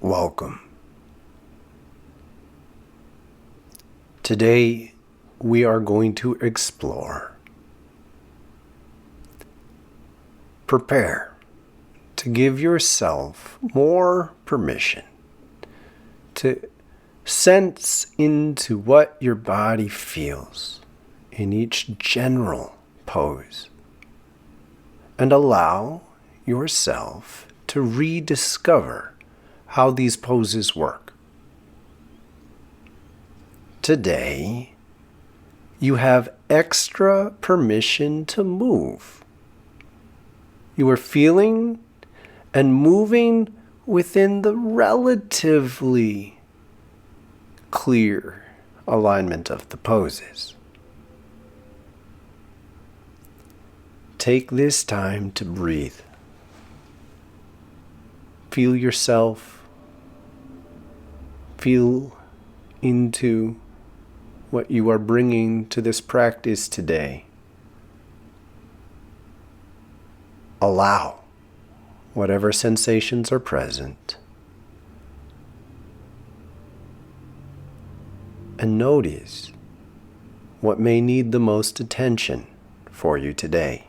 welcome. Today we are going to explore. Prepare to give yourself more permission to sense into what your body feels in each general pose and allow yourself to rediscover how these poses work. Today, you have extra permission to move. You are feeling and moving within the relatively clear alignment of the poses. Take this time to breathe. Feel yourself. Feel into what you are bringing to this practice today. Allow whatever sensations are present. And notice what may need the most attention for you today.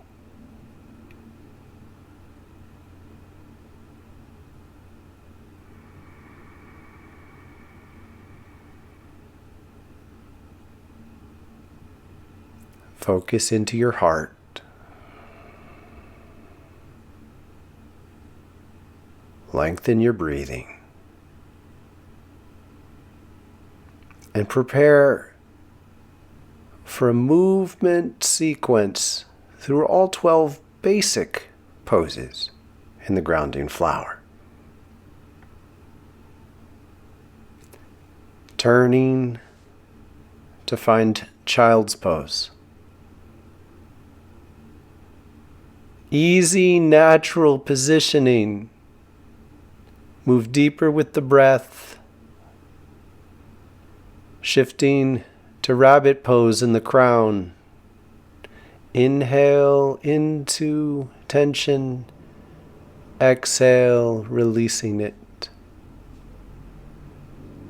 Focus into your heart. Lengthen your breathing. And prepare for a movement sequence through all 12 basic poses in the grounding flower. Turning to find child's pose. Easy, natural positioning. Move deeper with the breath. Shifting to rabbit pose in the crown. Inhale into tension. Exhale, releasing it.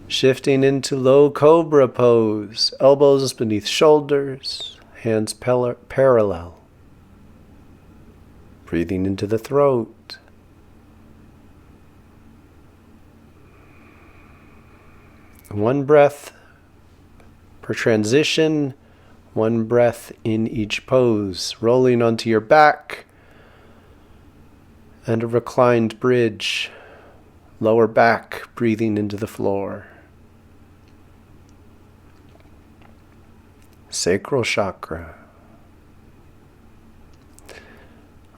Shifting into low cobra pose. Elbows beneath shoulders. Hands parallel. Breathing into the throat. One breath per transition, one breath in each pose, rolling onto your back and a reclined bridge, lower back, breathing into the floor. Sacral chakra.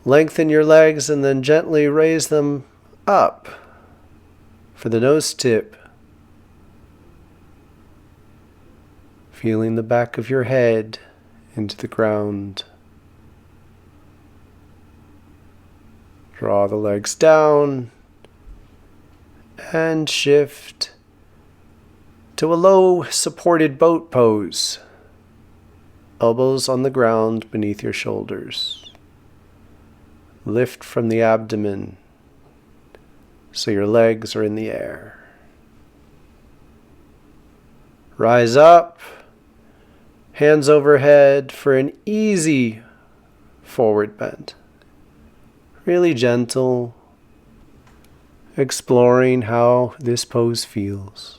Lengthen your legs and then gently raise them up for the nose tip. Feeling the back of your head into the ground. Draw the legs down and shift to a low supported boat pose. Elbows on the ground beneath your shoulders. Lift from the abdomen so your legs are in the air. Rise up, hands overhead for an easy forward bend. Really gentle, exploring how this pose feels.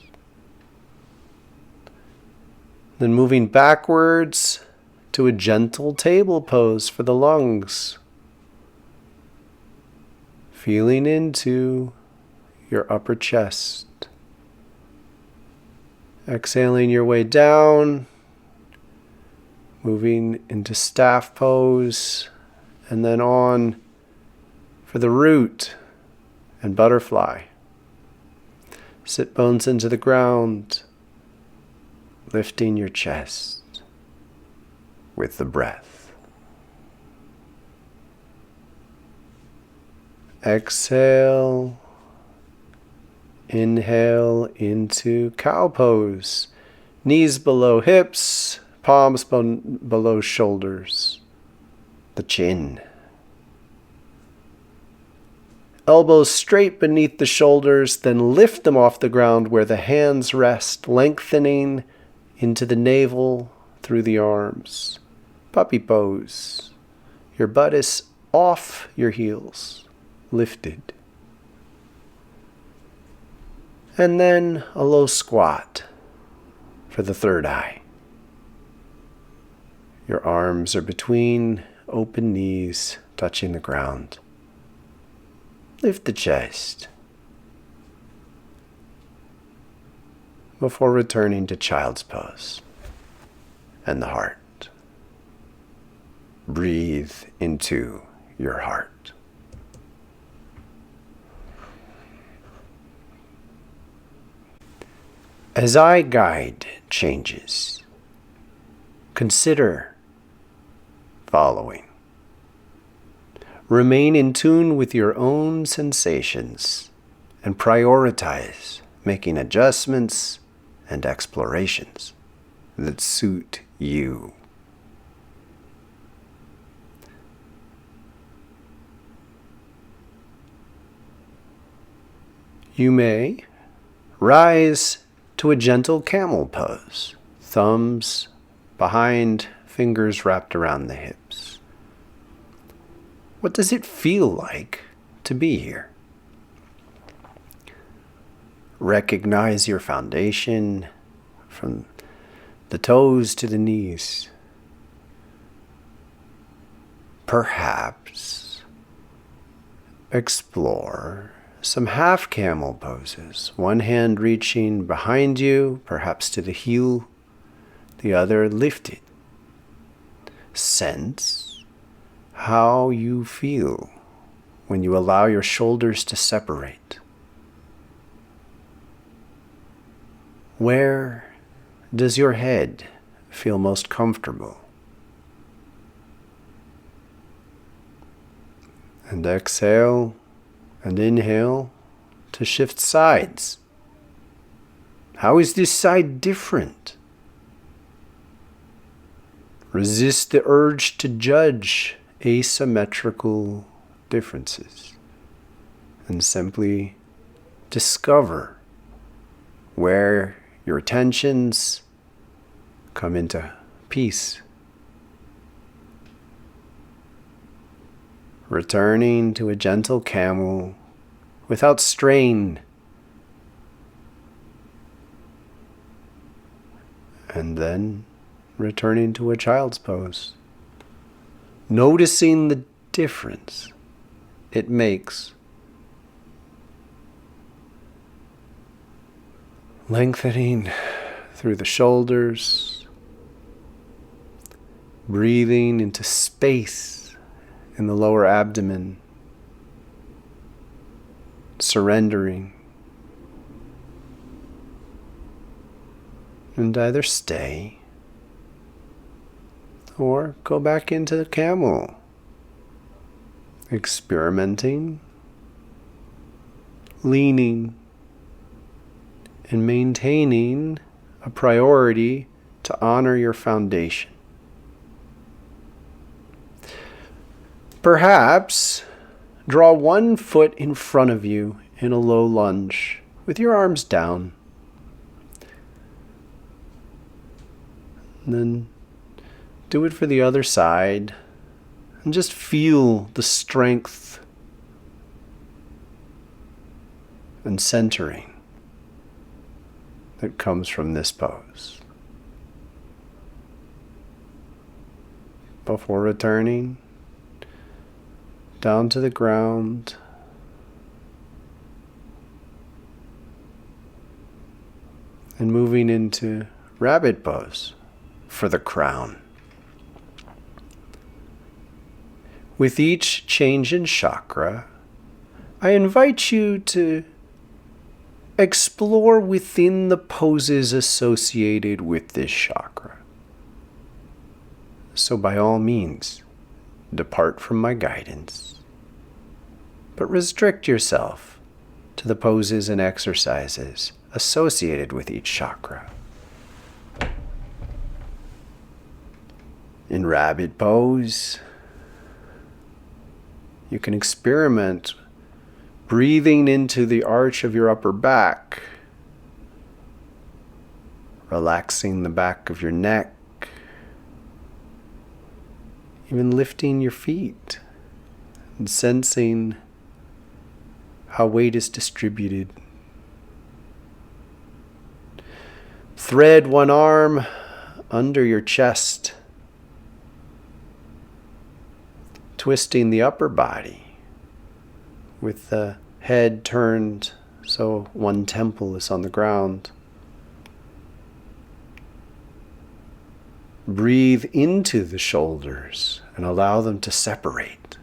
Then moving backwards to a gentle table pose for the lungs. Feeling into your upper chest. Exhaling your way down, moving into staff pose, and then on for the root and butterfly. Sit bones into the ground, lifting your chest with the breath. Exhale, inhale into cow pose. Knees below hips, palms below shoulders. The chin. Elbows straight beneath the shoulders, then lift them off the ground where the hands rest, lengthening into the navel through the arms. Puppy pose. Your butt is off your heels, lifted. And then a low squat for the third eye. Your arms are between open knees, touching the ground. Lift the chest before returning to child's pose and the heart. Breathe into your heart. As I guide changes, consider following. Remain in tune with your own sensations and prioritize making adjustments and explorations that suit you. You may rise to a gentle camel pose, thumbs behind, fingers wrapped around the hips. What does it feel like to be here? Recognize your foundation from the toes to the knees. Perhaps explore some half camel poses. One hand reaching behind you, perhaps to the heel, the other lifted. Sense how you feel when you allow your shoulders to separate. Where does your head feel most comfortable? And exhale and inhale to shift sides. How is this side different? Resist the urge to judge asymmetrical differences and simply discover where your attentions come into peace. Returning to a gentle camel without strain. And then returning to a child's pose. Noticing the difference it makes. Lengthening through the shoulders. Breathing into space in the lower abdomen. Surrendering. And either stay or go back into the camel. Experimenting, leaning, and maintaining a priority to honor your foundation. Perhaps draw one foot in front of you in a low lunge with your arms down. And then do it for the other side and just feel the strength and centering that comes from this pose. Before returning down to the ground, and moving into rabbit pose for the crown. With each change in chakra, I invite you to explore within the poses associated with this chakra. So by all means, depart from my guidance, but restrict yourself to the poses and exercises associated with each chakra. In rabbit pose, you can experiment Breathing into the arch of your upper back, relaxing the back of your neck, even lifting your feet and sensing how weight is distributed. Thread one arm under your chest, twisting the upper body with the head turned so one temple is on the ground. Breathe into the shoulders and allow them to separate.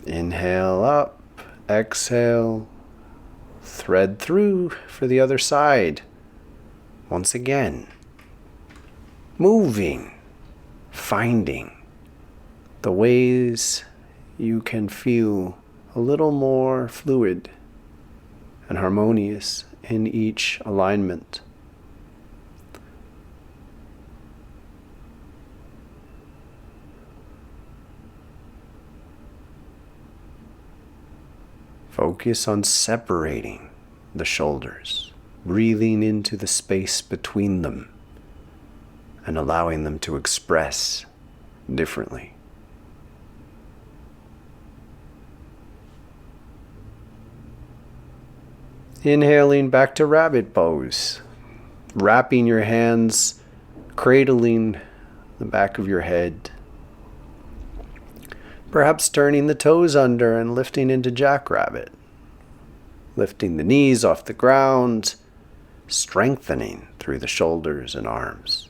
Inhale up, exhale, thread through for the other side. Once again, moving, finding the ways you can feel a little more fluid and harmonious in each alignment. Focus on separating the shoulders, breathing into the space between them, and allowing them to express differently. Inhaling back to rabbit pose, wrapping your hands, cradling the back of your head. Perhaps turning the toes under and lifting into jackrabbit. Lifting the knees off the ground, strengthening through the shoulders and arms.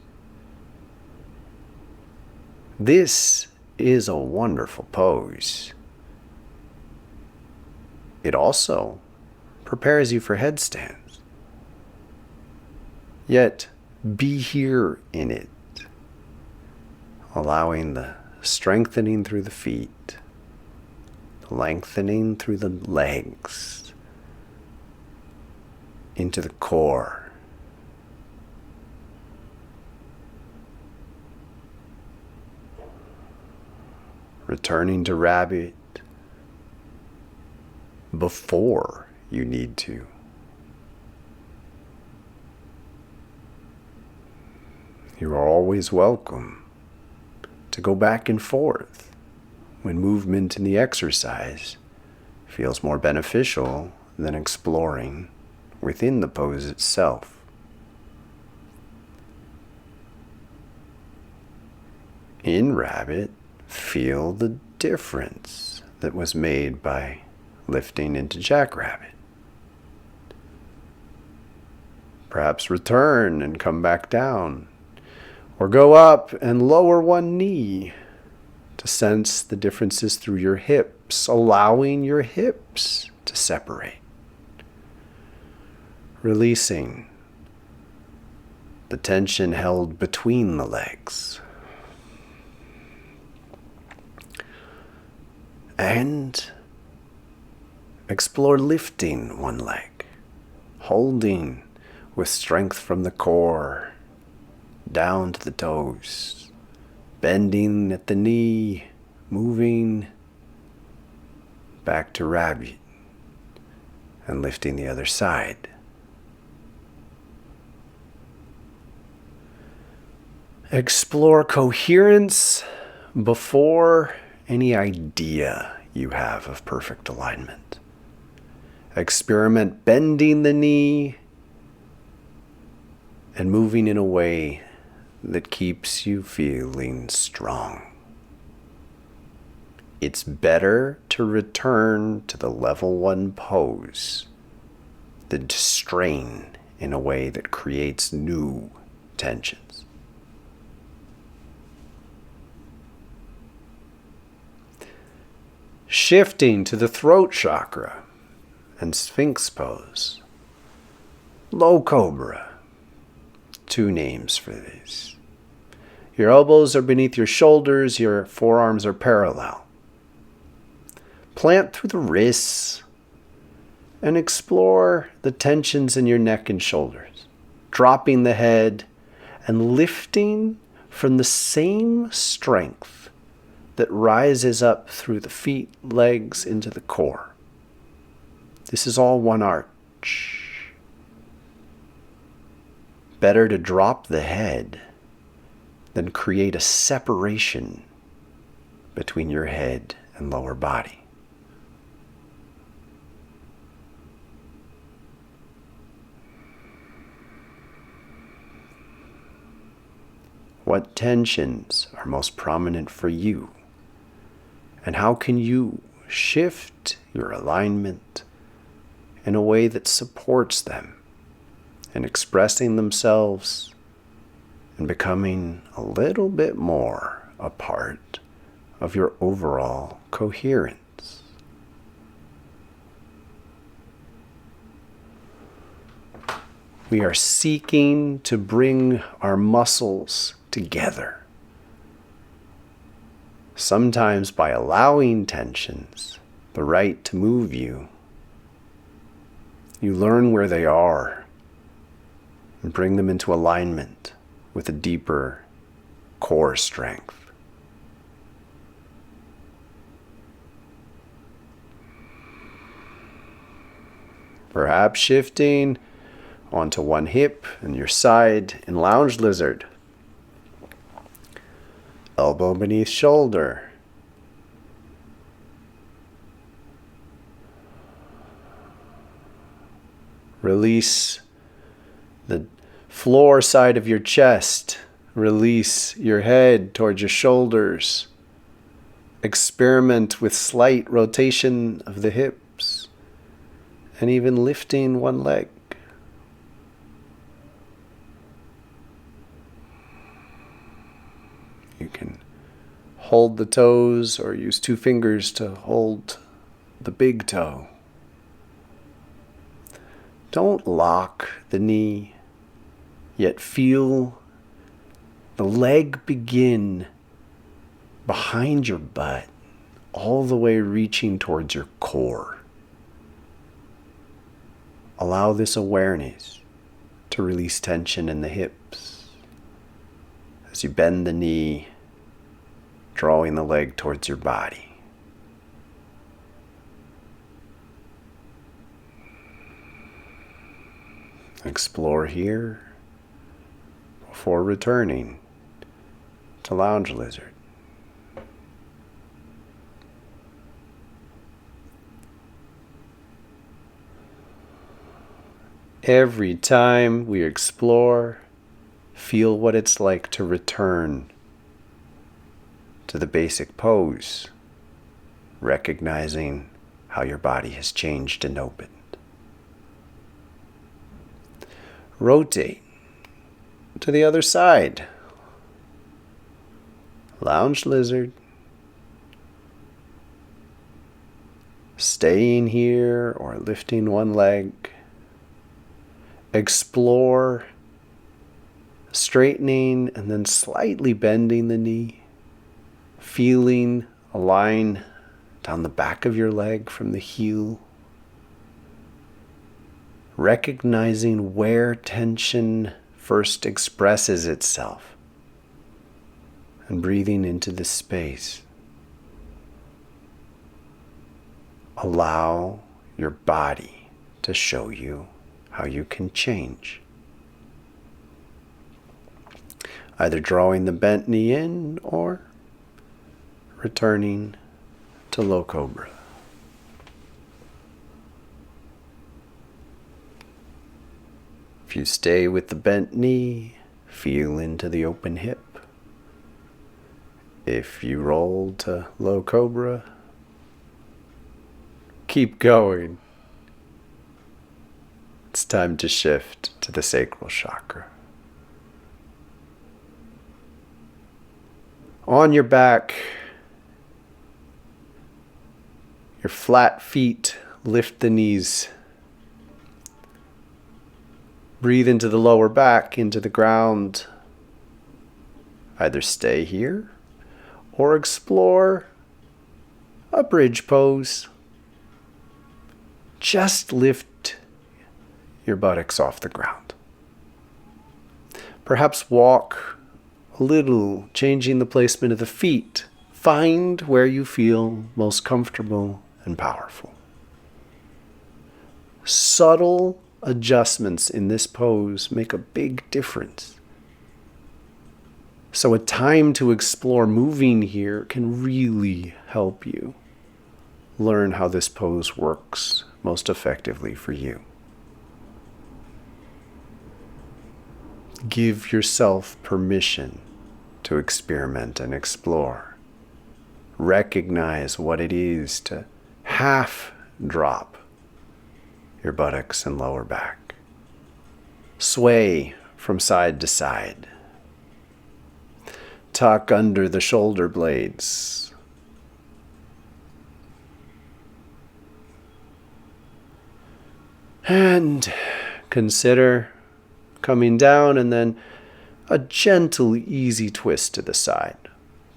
This is a wonderful pose. It also prepares you for headstands. Yet, be here in it, allowing the strengthening through the feet, lengthening through the legs, into the core. Returning to rabbit before you need to. You are always welcome to go back and forth when movement in the exercise feels more beneficial than exploring within the pose itself. In rabbit, feel the difference that was made by lifting into jackrabbit. Perhaps return and come back down, or go up and lower one knee to sense the differences through your hips, allowing your hips to separate. Releasing the tension held between the legs. And explore lifting one leg, holding with strength from the core, down to the toes, bending at the knee, moving back to rabbit, and lifting the other side. Explore coherence before any idea you have of perfect alignment. Experiment bending the knee and moving in a way that keeps you feeling strong. It's better to return to the level 1 pose than to strain in a way that creates new tensions. Shifting to the throat chakra and Sphinx pose. Low cobra. 2 names for these. Your elbows are beneath your shoulders, your forearms are parallel. Plant through the wrists and explore the tensions in your neck and shoulders, dropping the head and lifting from the same strength that rises up through the feet, legs, into the core. This is all one arch. Better to drop the head than create a separation between your head and lower body. What tensions are most prominent for you? And how can you shift your alignment in a way that supports them in expressing themselves and becoming a little bit more a part of your overall coherence? We are seeking to bring our muscles together, sometimes by allowing tensions the right to move you. You learn where they are and bring them into alignment with a deeper core strength. Perhaps shifting onto one hip and your side in lounge lizard. Elbow beneath shoulder. Release the floor side of your chest. Release your head towards your shoulders. Experiment with slight rotation of the hips and even lifting one leg. You can hold the toes or use 2 fingers to hold the big toe. Don't lock the knee, yet feel the leg begin behind your butt, all the way reaching towards your core. Allow this awareness to release tension in the hips as you bend the knee, drawing the leg towards your body. Explore here before returning to lounge lizard. Every time we explore, feel what it's like to return to the basic pose, recognizing how your body has changed and opened. Rotate to the other side. Lounge lizard. Staying here or lifting one leg. Explore straightening and then slightly bending the knee. Feeling a line down the back of your leg from the heel. Recognizing where tension first expresses itself. And breathing into this space. Allow your body to show you how you can change. Either drawing the bent knee in or returning to low cobra. If you stay with the bent knee, feel into the open hip. If you roll to low cobra, keep going. It's time to shift to the sacral chakra. On your back, your flat feet lift the knees. Breathe into the lower back, into the ground. Either stay here or explore a bridge pose. Just lift your buttocks off the ground. Perhaps walk a little, changing the placement of the feet. Find where you feel most comfortable and powerful. Subtle adjustments in this pose make a big difference. So a time to explore moving here can really help you learn how this pose works most effectively for you. Give yourself permission to experiment and explore. Recognize what it is to half drop your buttocks and lower back. Sway from side to side. Tuck under the shoulder blades. And consider coming down and then a gentle, easy twist to the side.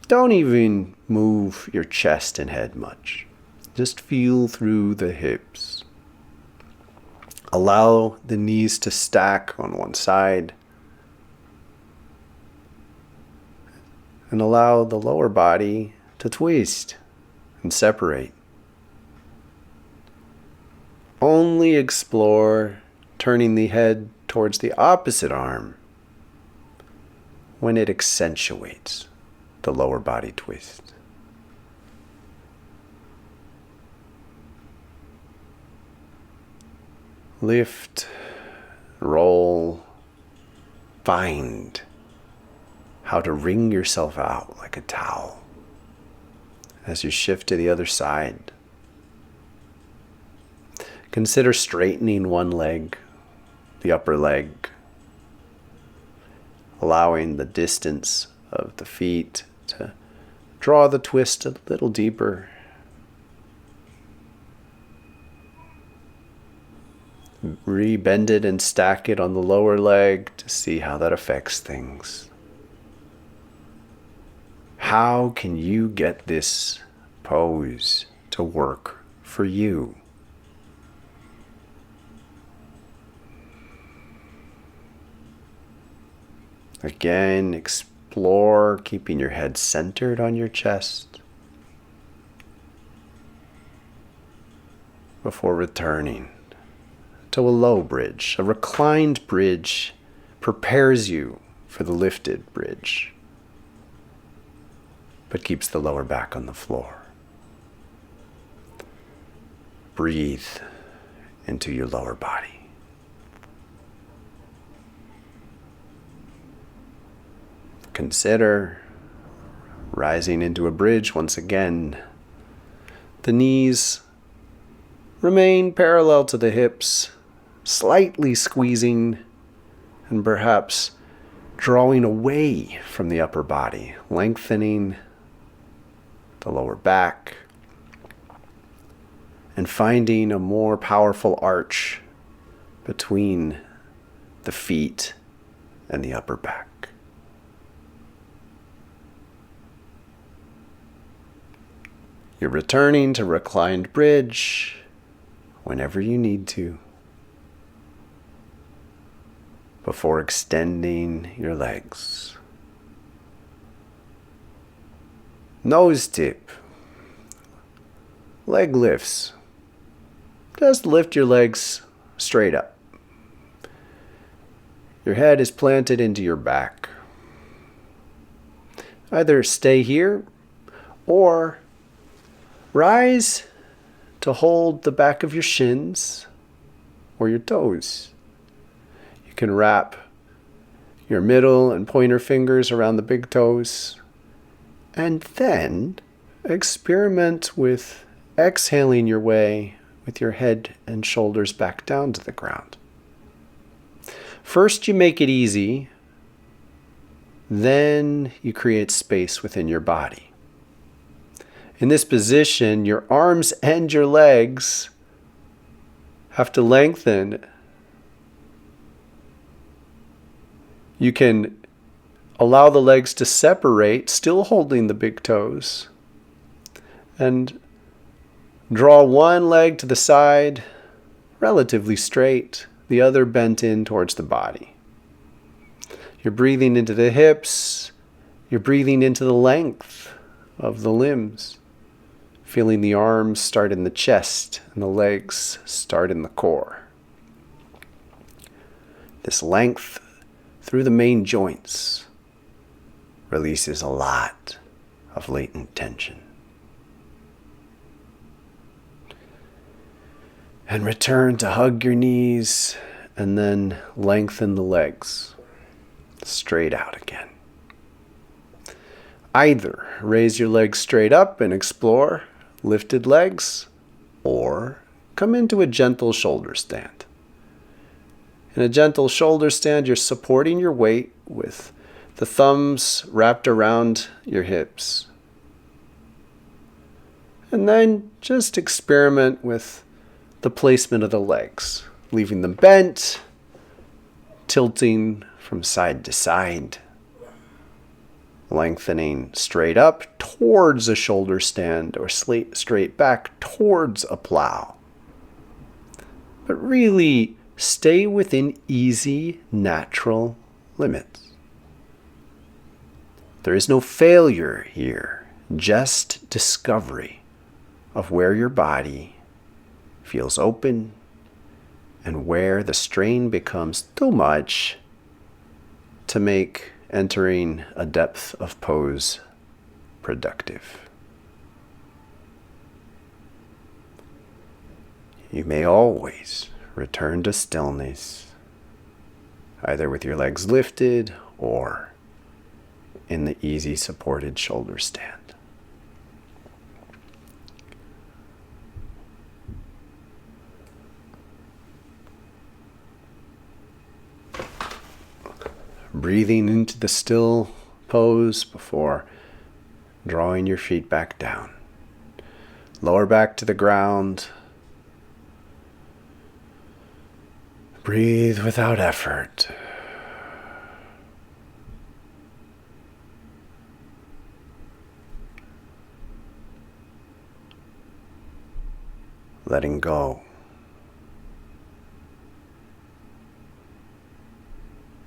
Don't even move your chest and head much. Just feel through the hips. Allow the knees to stack on one side. And allow the lower body to twist and separate. Only explore turning the head towards the opposite arm when it accentuates the lower body twist. Lift, roll, find how to wring yourself out like a towel as you shift to the other side. Consider straightening one leg, the upper leg, allowing the distance of the feet to draw the twist a little deeper. Rebend it and stack it on the lower leg to see how that affects things. How can you get this pose to work for you? Again, explore keeping your head centered on your chest before returning to a low bridge. A reclined bridge prepares you for the lifted bridge, but keeps the lower back on the floor. Breathe into your lower body. Consider rising into a bridge once again. The knees remain parallel to the hips, slightly squeezing and perhaps drawing away from the upper body, lengthening the lower back and finding a more powerful arch between the feet and the upper back. You're returning to reclined bridge whenever you need to, before extending your legs. Nose tip. Leg lifts. Just lift your legs straight up. Your head is planted into your back. Either stay here or rise to hold the back of your shins or your toes. You can wrap your middle and pointer fingers around the big toes and then experiment with exhaling your way with your head and shoulders back down to the ground. First, you make it easy, then you create space within your body. In this position, your arms and your legs have to lengthen. You can allow the legs to separate, still holding the big toes, and draw one leg to the side, relatively straight, the other bent in towards the body. You're breathing into the hips You're breathing into the length of the limbs, feeling the arms start in the chest and the legs start in the core. This length through the main joints releases a lot of latent tension. And return to hug your knees and then lengthen the legs straight out again. Either raise your legs straight up and explore lifted legs, or come into a gentle shoulder stand. In a gentle shoulder stand, you're supporting your weight with the thumbs wrapped around your hips. And then just experiment with the placement of the legs, leaving them bent, tilting from side to side, lengthening straight up towards a shoulder stand or straight back towards a plow. But really stay within easy, natural limits. There is no failure here, just discovery of where your body feels open and where the strain becomes too much to make entering a depth of pose productive. You may always return to stillness, either with your legs lifted or in the easy supported shoulder stand. Breathing into the still pose before drawing your feet back down. Lower back to the ground. Breathe without effort. Letting go.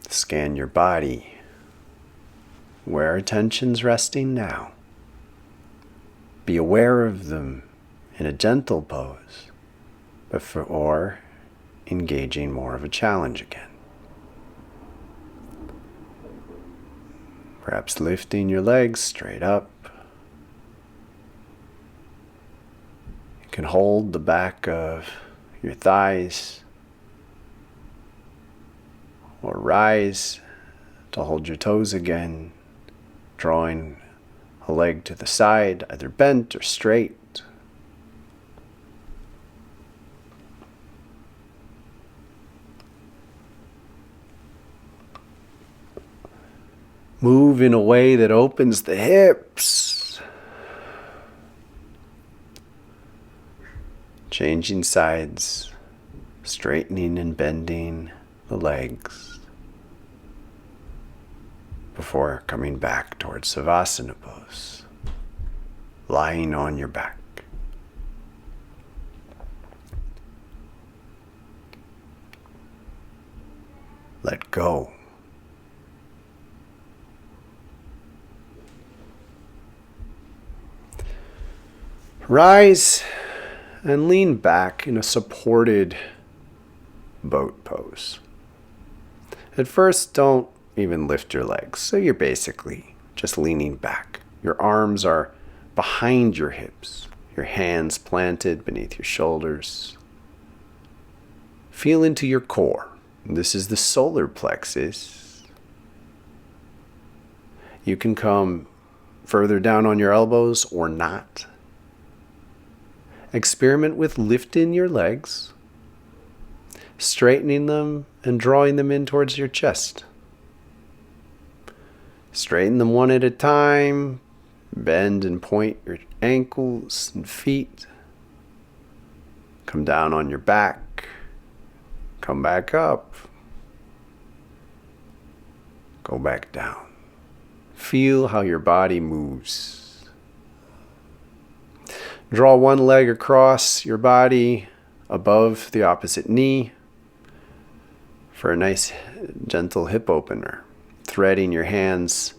Scan your body. Where attention's resting now. Be aware of them in a gentle pose before engaging more of a challenge again. Perhaps lifting your legs straight up. You can hold the back of your thighs or rise to hold your toes again, drawing a leg to the side, either bent or straight. Move in a way that opens the hips. Changing sides, straightening and bending the legs before coming back towards Savasana pose, lying on your back. Let go. Rise and lean back in a supported boat pose. At first, don't even lift your legs. So you're basically just leaning back. Your arms are behind your hips, your hands planted beneath your shoulders. Feel into your core. This is the solar plexus. You can come further down on your elbows or not. Experiment with lifting your legs, straightening them, and drawing them in towards your chest. Straighten them one at a time. Bend and point your ankles and feet. Come down on your back. Come back up. Go back down. Feel how your body moves. Draw one leg across your body above the opposite knee for a nice gentle hip opener. Threading your hands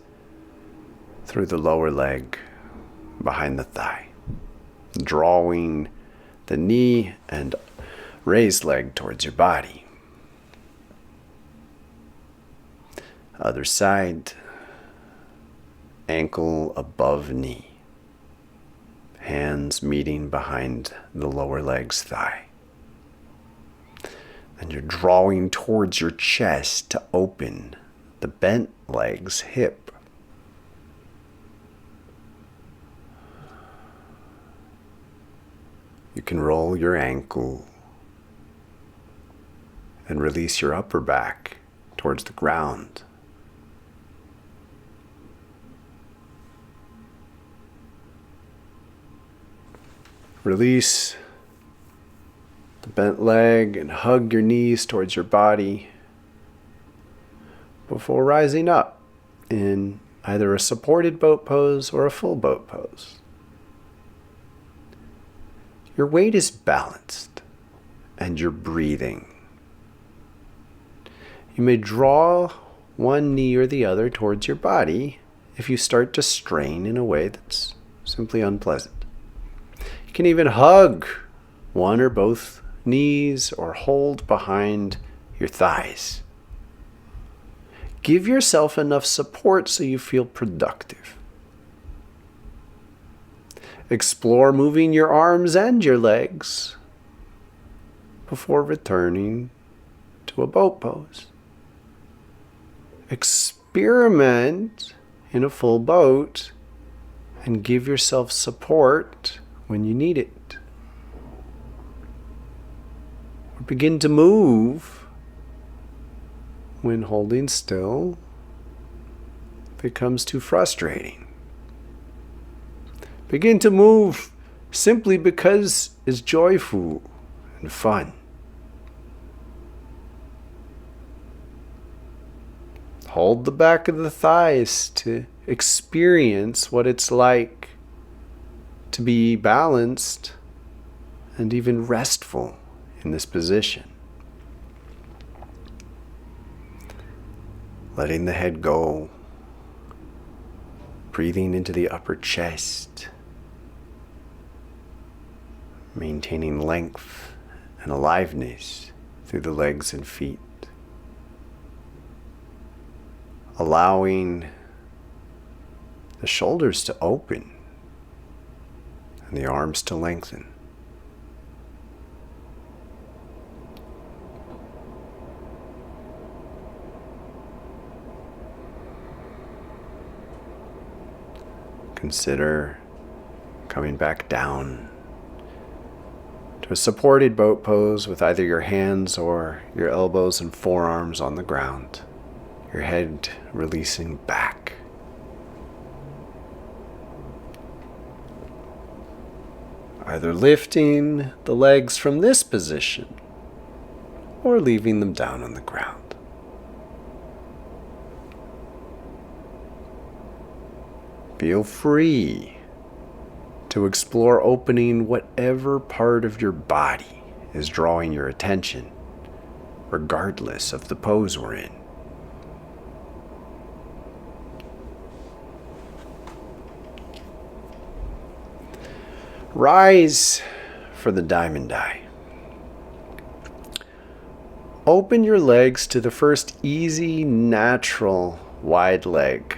through the lower leg, behind the thigh, drawing the knee and raised leg towards your body. Other side, ankle above knee, hands meeting behind the lower leg's thigh. And you're drawing towards your chest to open the bent leg's hip. You can roll your ankle and release your upper back towards the ground. Release the bent leg and hug your knees towards your body before rising up in either a supported boat pose or a full boat pose. Your weight is balanced and you're breathing. You may draw one knee or the other towards your body if you start to strain in a way that's simply unpleasant. You can even hug one or both knees or hold behind your thighs. Give yourself enough support so you feel productive. Explore moving your arms and your legs before returning to a boat pose. Experiment in a full boat and give yourself support when you need it. Or begin to move when holding still becomes too frustrating. Begin to move simply because it's joyful and fun. Hold the back of the thighs to experience what it's like to be balanced and even restful in this position. Letting the head go, breathing into the upper chest, maintaining length and aliveness through the legs and feet. Allowing the shoulders to open and the arms to lengthen. Consider coming back down to a supported boat pose with either your hands or your elbows and forearms on the ground. Your head releasing back. Either lifting the legs from this position or leaving them down on the ground. Feel free to explore opening whatever part of your body is drawing your attention, regardless of the pose we're in. Rise for the diamond eye. Open your legs to the first easy, natural, wide leg,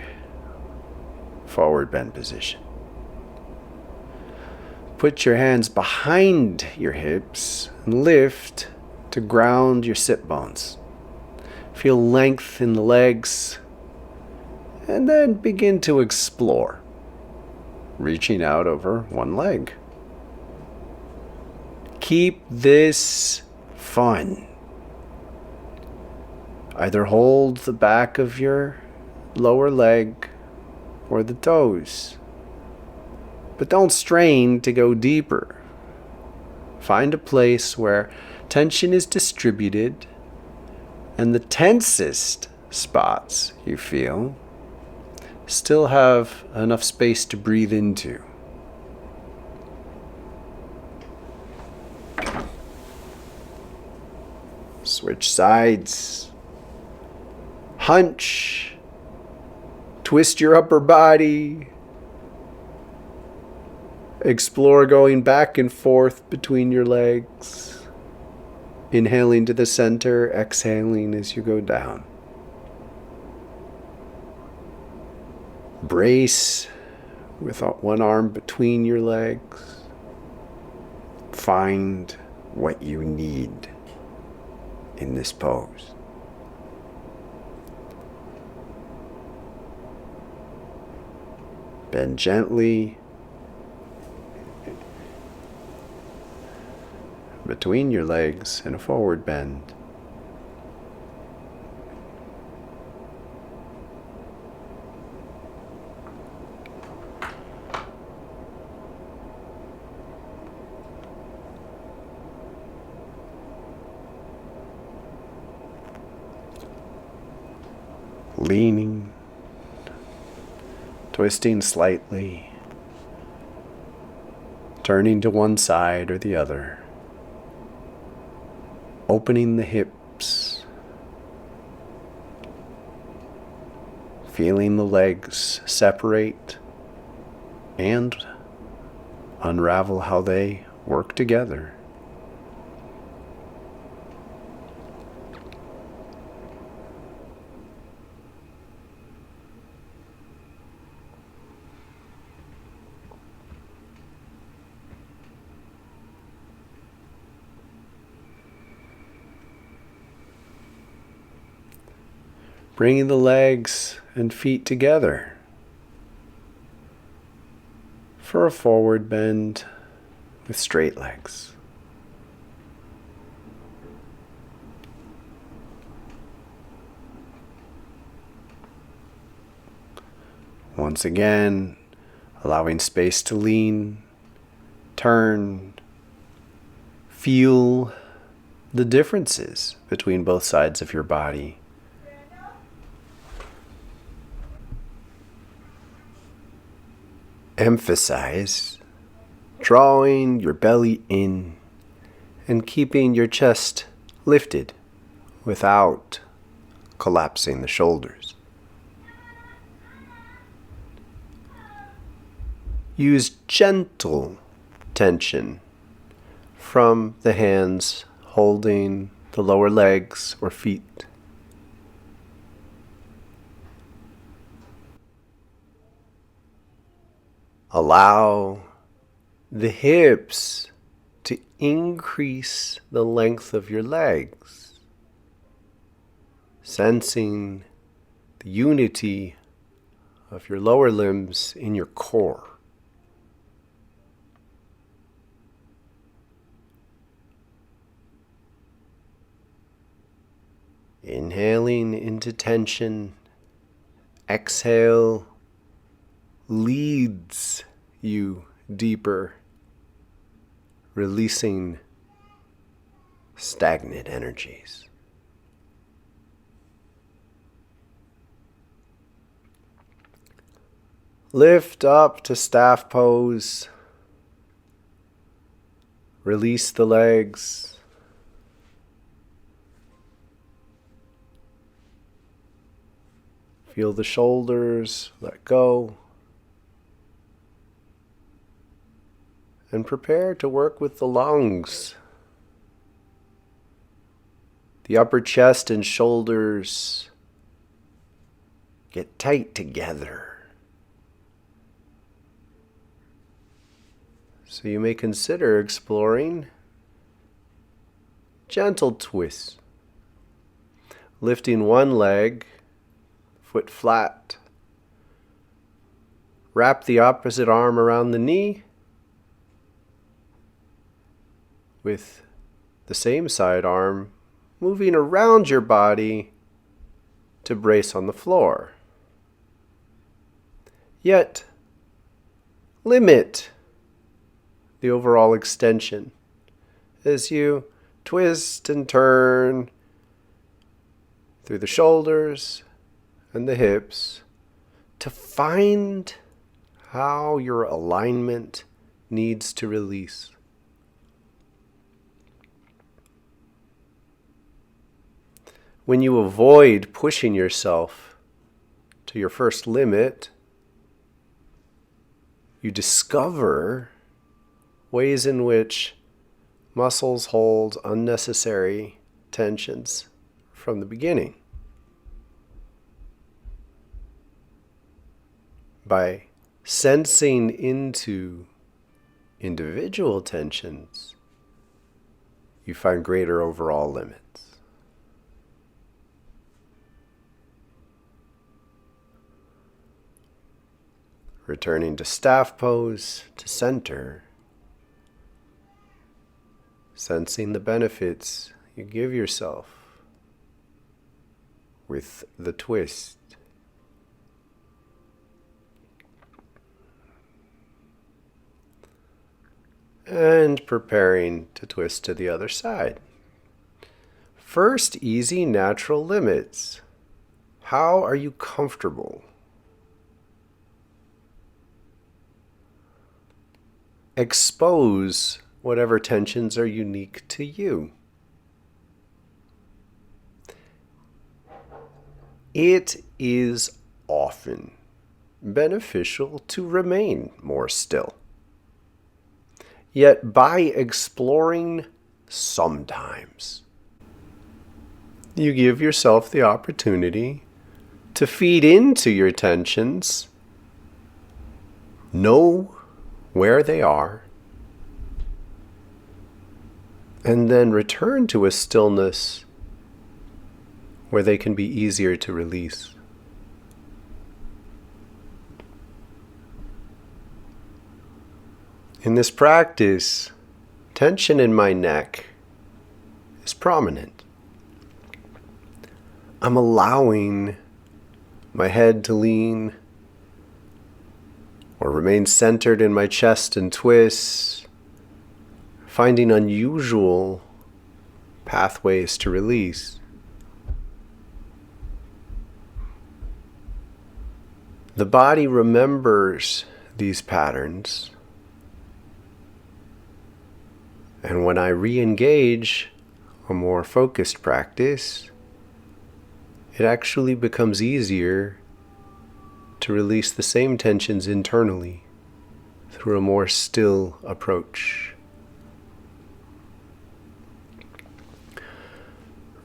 forward bend position. Put your hands behind your hips and lift to ground your sit bones. Feel length in the legs and then begin to explore, reaching out over one leg. Keep this fun. Either hold the back of your lower leg or the toes, but don't strain to go deeper. Find a place where tension is distributed and the tensest spots you feel still have enough space to breathe into. Switch sides. Hunch Twist your upper body. Explore going back and forth between your legs. Inhaling to the center, exhaling as you go down. Brace with one arm between your legs. Find what you need in this pose. Bend gently between your legs in a forward bend. Leaning, twisting slightly, turning to one side or the other, opening the hips, feeling the legs separate and unravel how they work together. Bringing the legs and feet together for a forward bend with straight legs. Once again, allowing space to lean, turn, feel the differences between both sides of your body. Emphasize drawing your belly in and keeping your chest lifted without collapsing the shoulders. Use gentle tension from the hands holding the lower legs or feet. Allow the hips to increase the length of your legs, sensing the unity of your lower limbs in your core. Inhaling into tension, exhale leads you deeper, releasing stagnant energies. Lift up to staff pose. Release the legs. Feel the shoulders, let go. And prepare to work with the lungs. The upper chest and shoulders get tight together. So you may consider exploring gentle twists. Lifting one leg, foot flat. Wrap the opposite arm around the knee. With the same side arm moving around your body to brace on the floor. Yet, limit the overall extension as you twist and turn through the shoulders and the hips to find how your alignment needs to release. When you avoid pushing yourself to your first limit, you discover ways in which muscles hold unnecessary tensions from the beginning. By sensing into individual tensions, you find greater overall limits. Returning to staff pose, to center, sensing the benefits you give yourself with the twist. And preparing to twist to the other side. First, easy, natural limits. How are you comfortable? Expose whatever tensions are unique to you. It is often beneficial to remain more still. Yet by exploring, sometimes you give yourself the opportunity to feed into your tensions, know where they are, and then return to a stillness where they can be easier to release. In this practice, tension in my neck is prominent. I'm allowing my head to lean or remain centered in my chest and twist, finding unusual pathways to release. The body remembers these patterns. And when I re-engage a more focused practice, it actually becomes easier to release the same tensions internally through a more still approach.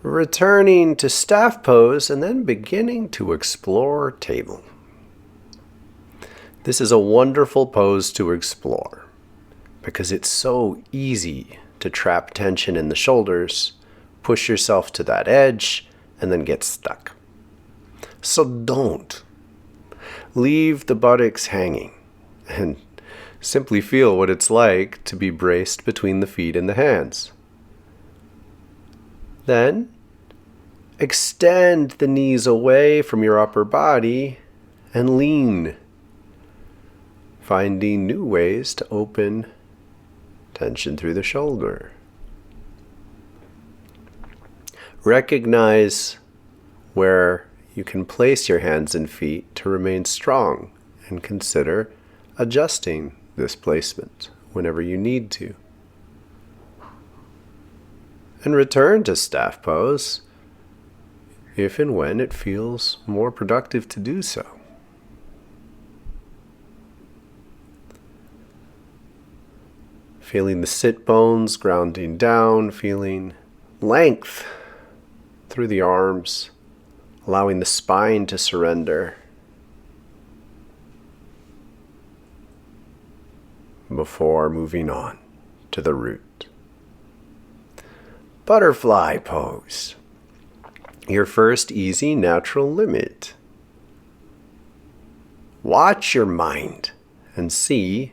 Returning to staff pose and then beginning to explore table. This is a wonderful pose to explore, because it's so easy to trap tension in the shoulders, push yourself to that edge, and then get stuck. So don't. Leave the buttocks hanging and simply feel what it's like to be braced between the feet and the hands. Then, extend the knees away from your upper body and lean, finding new ways to open tension through the shoulder. Recognize where you can place your hands and feet to remain strong, and consider adjusting this placement whenever you need to. And return to staff pose if and when it feels more productive to do so. Feeling the sit bones grounding down, feeling length through the arms, allowing the spine to surrender before moving on to the root. Butterfly pose. Your first easy natural limit. Watch your mind and see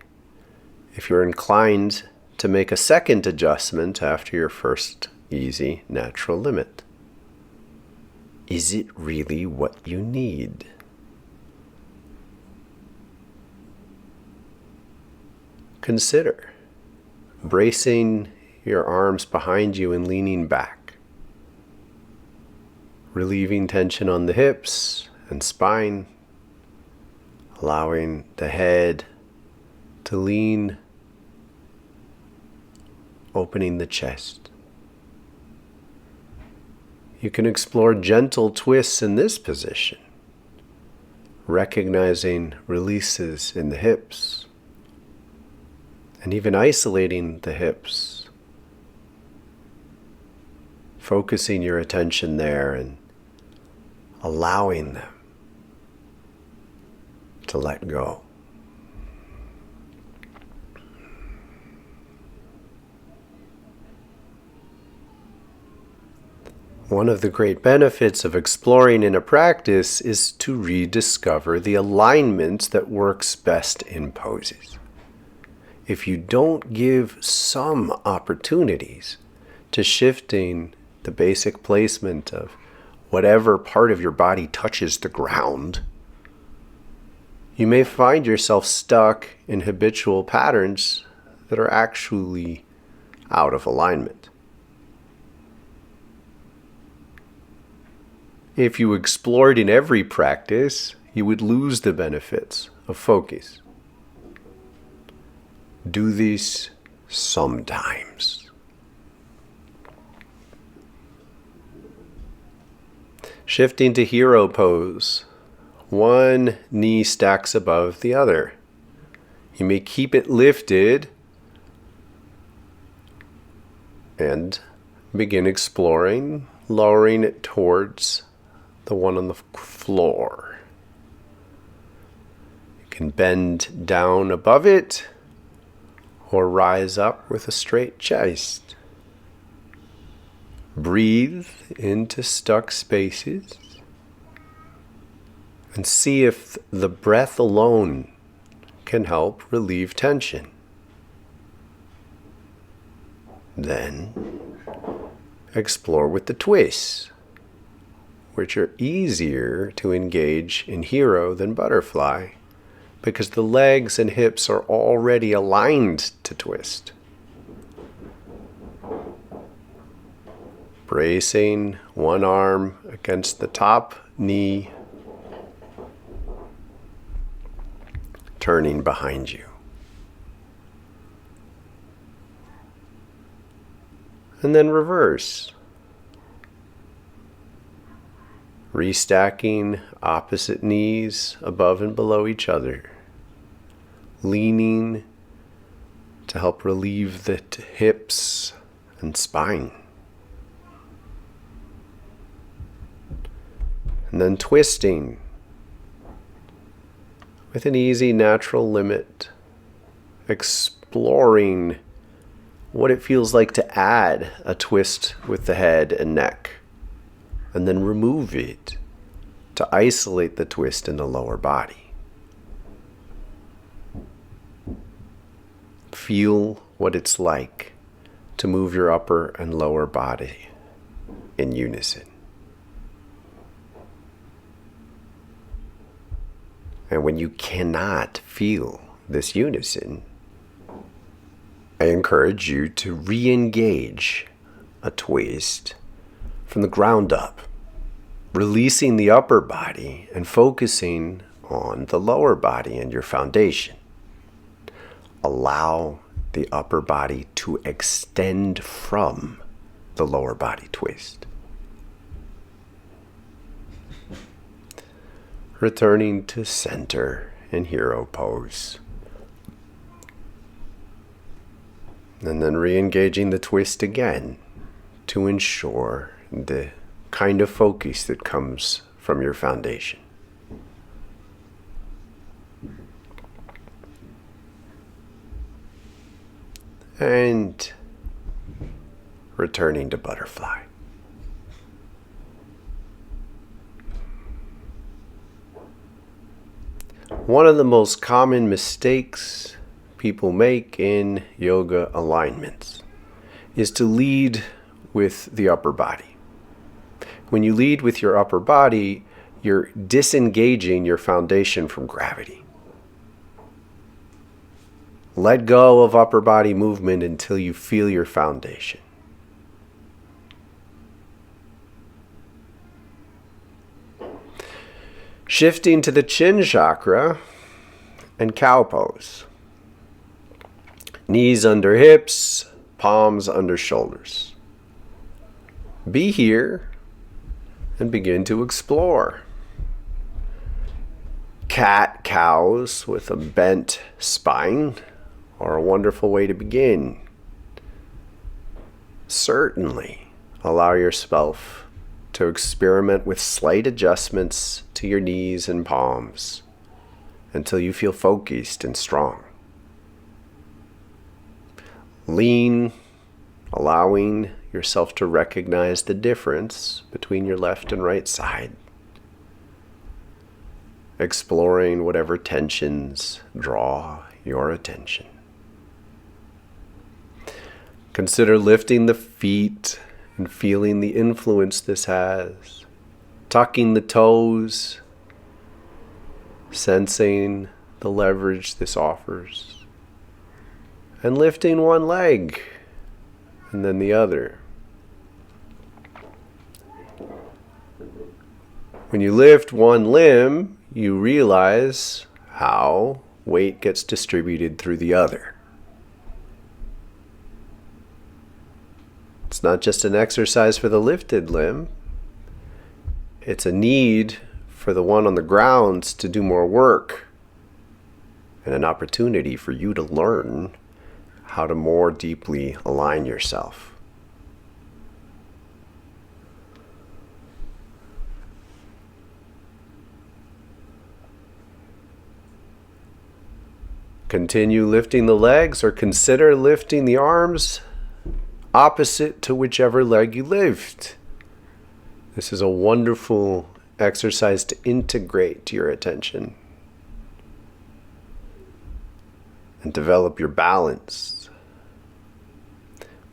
if you're inclined to make a second adjustment after your first easy natural limit. Is it really what you need? Consider bracing your arms behind you and leaning back, relieving tension on the hips and spine, allowing the head to lean, opening the chest. You can explore gentle twists in this position, recognizing releases in the hips, and even isolating the hips, focusing your attention there and allowing them to let go. One of the great benefits of exploring in a practice is to rediscover the alignment that works best in poses. If you don't give some opportunities to shifting the basic placement of whatever part of your body touches the ground, you may find yourself stuck in habitual patterns that are actually out of alignment. If you explored in every practice, you would lose the benefits of focus. Do this sometimes. Shifting to hero pose. One knee stacks above the other. You may keep it lifted and begin exploring, lowering it towards the one on the floor. You can bend down above it or rise up with a straight chest. Breathe into stuck spaces and see if the breath alone can help relieve tension. Then explore with the twists, which are easier to engage in hero than butterfly because the legs and hips are already aligned to twist. Bracing one arm against the top knee, turning behind you. And then reverse. Restacking opposite knees above and below each other. Leaning to help relieve the hips and spine. And then twisting with an easy natural limit. Exploring what it feels like to add a twist with the head and neck, and then remove it to isolate the twist in the lower body. Feel what it's like to move your upper and lower body in unison. And when you cannot feel this unison, I encourage you to re-engage a twist from the ground up, releasing the upper body and focusing on the lower body and your foundation. Allow the upper body to extend from the lower body twist. Returning to center in hero pose. And then re-engaging the twist again to ensure the kind of focus that comes from your foundation. And returning to butterfly. One of the most common mistakes people make in yoga alignments is to lead with the upper body. When you lead with your upper body, you're disengaging your foundation from gravity. Let go of upper body movement until you feel your foundation. Shifting to the chin chakra and cow pose. Knees under hips, palms under shoulders. Be here and begin to explore. Cat-cows with a bent spine are a wonderful way to begin. Certainly allow yourself to experiment with slight adjustments to your knees and palms until you feel focused and strong. Lean, allowing yourself to recognize the difference between your left and right side. Exploring whatever tensions draw your attention. Consider lifting the feet and feeling the influence this has. Tucking the toes, sensing the leverage this offers. And lifting one leg and then the other. When you lift one limb, you realize how weight gets distributed through the other. It's not just an exercise for the lifted limb. It's a need for the one on the ground to do more work, and an opportunity for you to learn how to more deeply align yourself. Continue lifting the legs, or consider lifting the arms opposite to whichever leg you lift. This is a wonderful exercise to integrate your attention and develop your balance.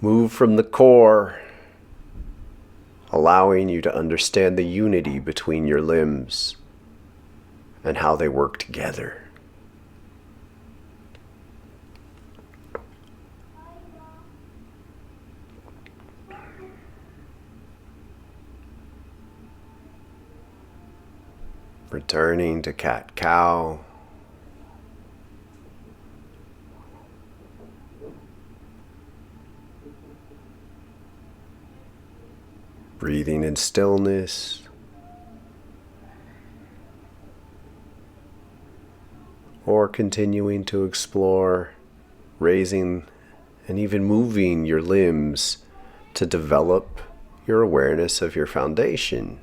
Move from the core, allowing you to understand the unity between your limbs and how they work together. Returning to cat-cow. Breathing in stillness. Or continuing to explore, raising and even moving your limbs to develop your awareness of your foundation.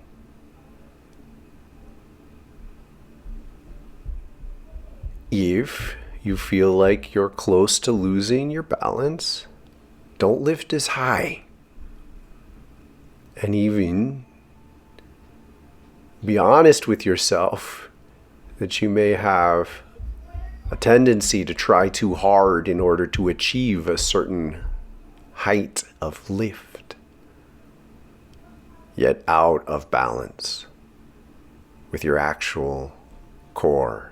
If you feel like you're close to losing your balance, don't lift as high. And even be honest with yourself that you may have a tendency to try too hard in order to achieve a certain height of lift, yet out of balance with your actual core.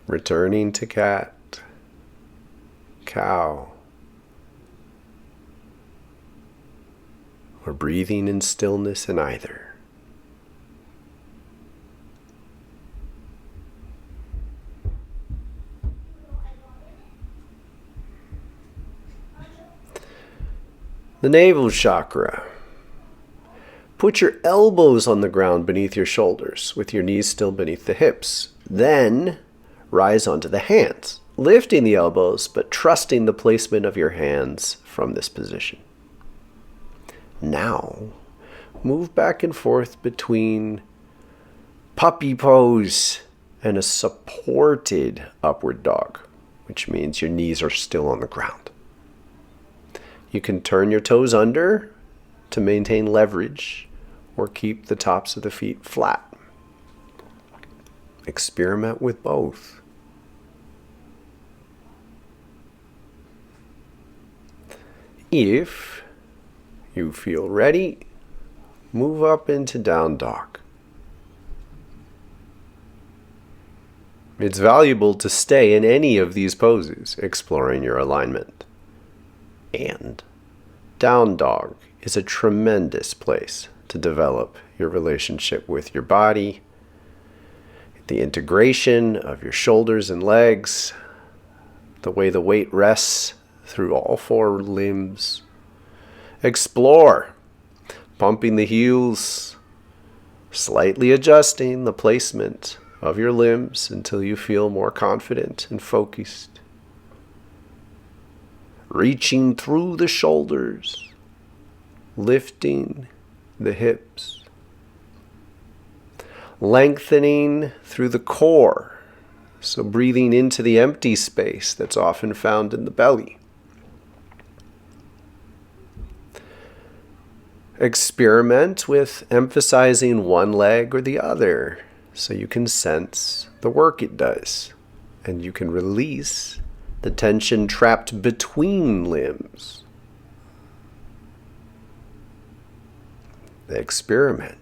Returning to cat, cow, or breathing in stillness in either. The navel chakra. Put your elbows on the ground beneath your shoulders, with your knees still beneath the hips. Then rise onto the hands, lifting the elbows, but trusting the placement of your hands from this position. Now, move back and forth between puppy pose and a supported upward dog, which means your knees are still on the ground. You can turn your toes under to maintain leverage or keep the tops of the feet flat. Experiment with both. If you feel ready, move up into down dog. It's valuable to stay in any of these poses, exploring your alignment. And down dog is a tremendous place to develop your relationship with your body, the integration of your shoulders and legs, the way the weight rests through all four limbs. Explore, pumping the heels, slightly adjusting the placement of your limbs until you feel more confident and focused. Reaching through the shoulders, lifting the hips, lengthening through the core, so breathing into the empty space that's often found in the belly. Experiment with emphasizing one leg or the other so you can sense the work it does, and you can release the tension trapped between limbs. Experiment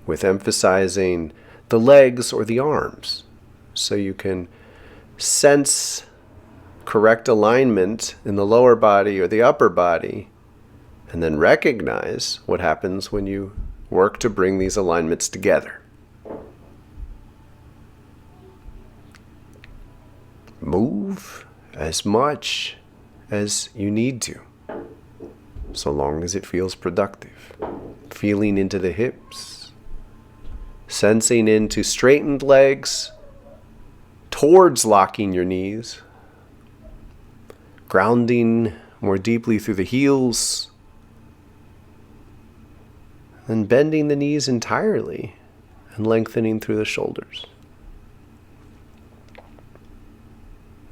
with emphasizing the legs or the arms so you can sense correct alignment in the lower body or the upper body, and then recognize what happens when you work to bring these alignments together. Move as much as you need to, so long as it feels productive. Feeling into the hips, sensing into straightened legs towards locking your knees, grounding more deeply through the heels, and bending the knees entirely and lengthening through the shoulders.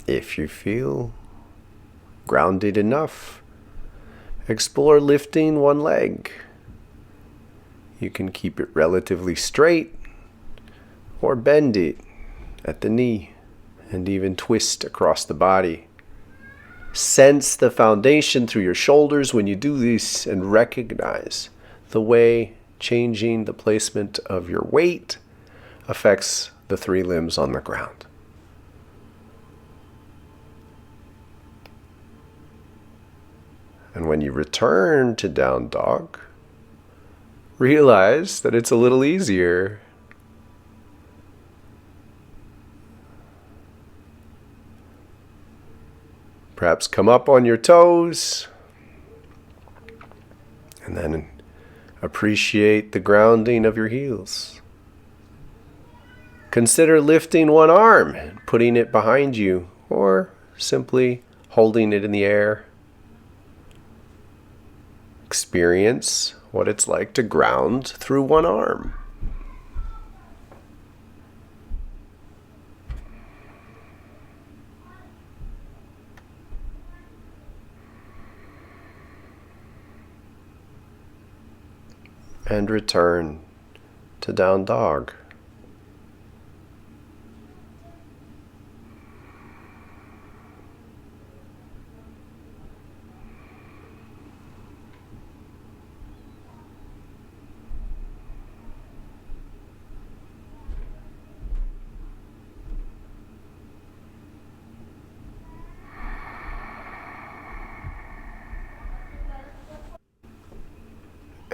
If you feel grounded enough, explore lifting one leg. You can keep it relatively straight or bend it at the knee and even twist across the body. Sense the foundation through your shoulders when you do this, and recognize the way changing the placement of your weight affects the three limbs on the ground. And when you return to down dog, realize that it's a little easier. Perhaps come up on your toes, and then appreciate the grounding of your heels. Consider lifting one arm and putting it behind you, or simply holding it in the air. Experience what it's like to ground through one arm. And return to down dog.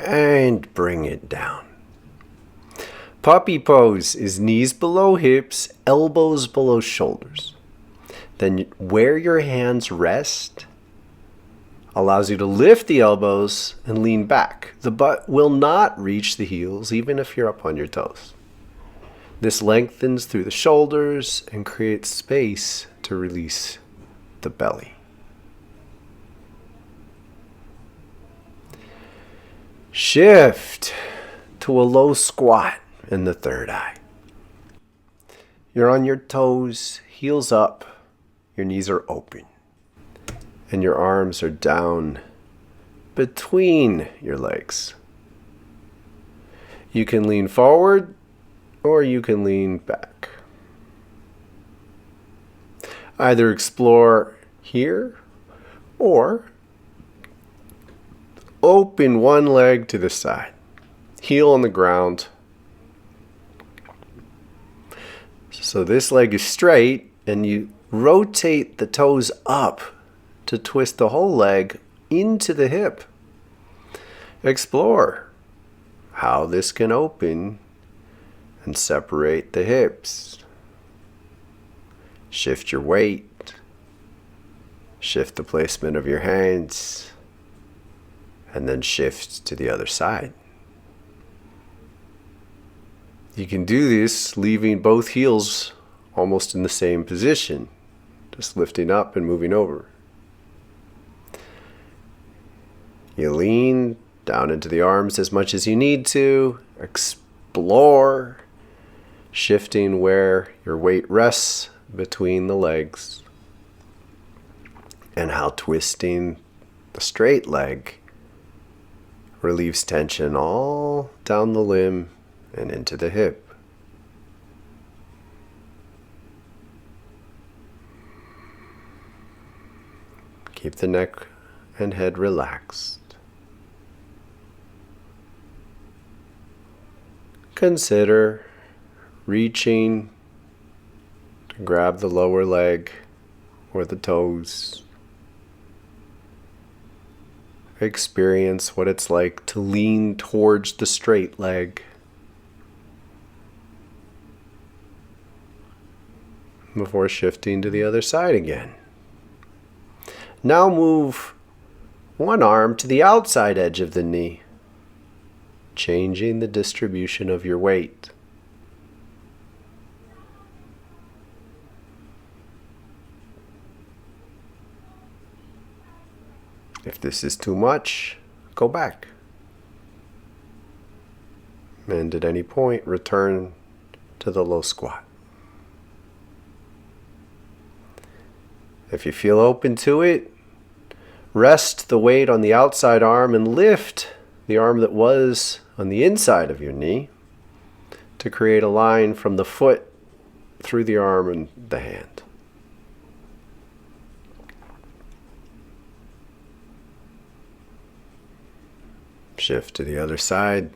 And bring it down. Puppy pose is knees below hips, elbows below shoulders. Then where your hands rest allows you to lift the elbows and lean back. The butt will not reach the heels even if you're up on your toes. This lengthens through the shoulders and creates space to release the belly. Shift to a low squat in the third eye. You're on your toes, heels up, your knees are open, and your arms are down between your legs. You can lean forward or you can lean back. Either explore here or open one leg to the side, heel on the ground. So this leg is straight, and you rotate the toes up to twist the whole leg into the hip. Explore how this can open and separate the hips. Shift your weight. Shift the placement of your hands. And then shift to the other side. You can do this leaving both heels almost in the same position, just lifting up and moving over. You lean down into the arms as much as you need to. Explore, shifting where your weight rests between the legs, and how twisting the straight leg relieves tension all down the limb and into the hip. Keep the neck and head relaxed. Consider reaching to grab the lower leg or the toes. Experience what it's like to lean towards the straight leg. Before shifting to the other side again. Now move one arm to the outside edge of the knee, changing the distribution of your weight. If this is too much, go back. And at any point, return to the low squat. If you feel open to it, rest the weight on the outside arm and lift the arm that was on the inside of your knee to create a line from the foot through the arm and the hand. Shift to the other side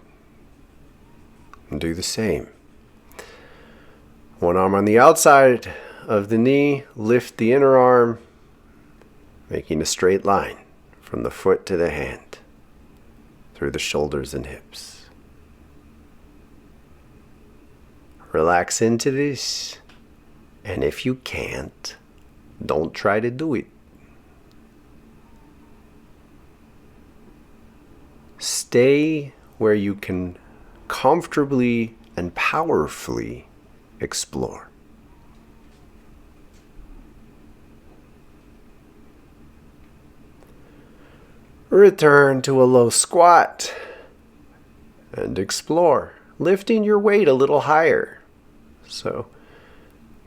and do the same. One arm on the outside of the knee, lift the inner arm, making a straight line from the foot to the hand, through the shoulders and hips. Relax into this, and if you can't, don't try to do it. Stay where you can comfortably and powerfully explore. Return to a low squat and explore, lifting your weight a little higher. So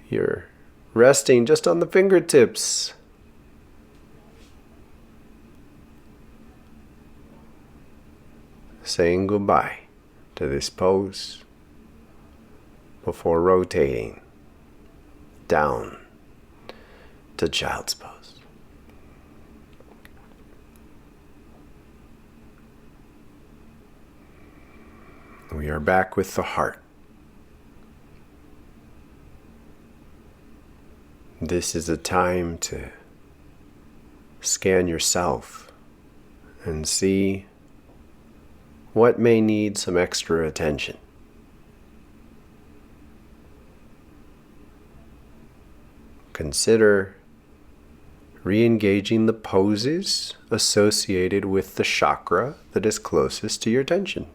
you're resting just on the fingertips. Saying goodbye to this pose before rotating down to child's pose. We are back with the heart. This is a time to scan yourself and see what may need some extra attention. Consider re-engaging the poses associated with the chakra that is closest to your attention.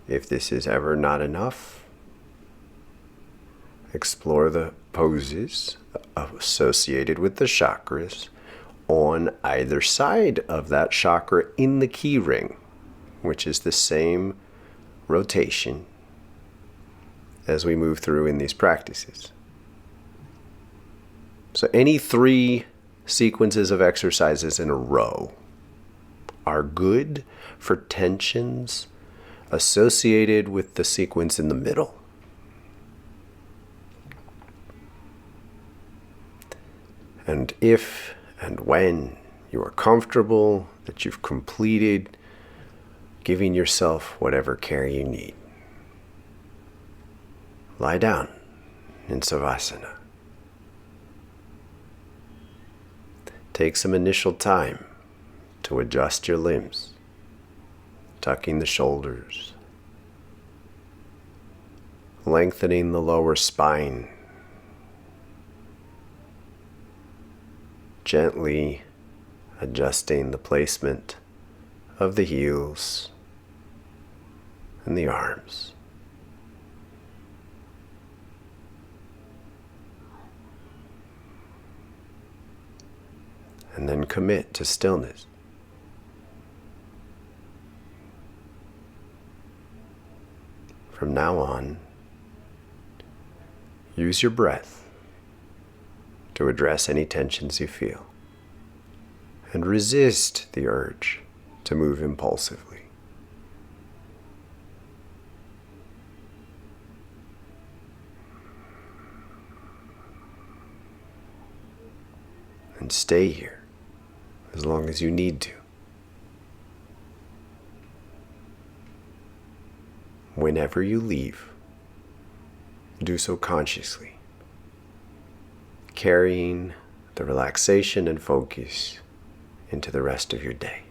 If this is ever not enough, explore the poses associated with the chakras on either side of that chakra in the key ring, which is the same rotation as we move through in these practices. So any 3 sequences of exercises in a row are good for tensions associated with the sequence in the middle. And if and when you are comfortable that you've completed, giving yourself whatever care you need, lie down in Savasana. Take some initial time to adjust your limbs, tucking the shoulders, lengthening the lower spine, gently adjusting the placement of the heels and the arms. And then commit to stillness. From now on, use your breath to address any tensions you feel, and resist the urge to move impulsively. And stay here as long as you need to. Whenever you leave, do so consciously, carrying the relaxation and focus into the rest of your day.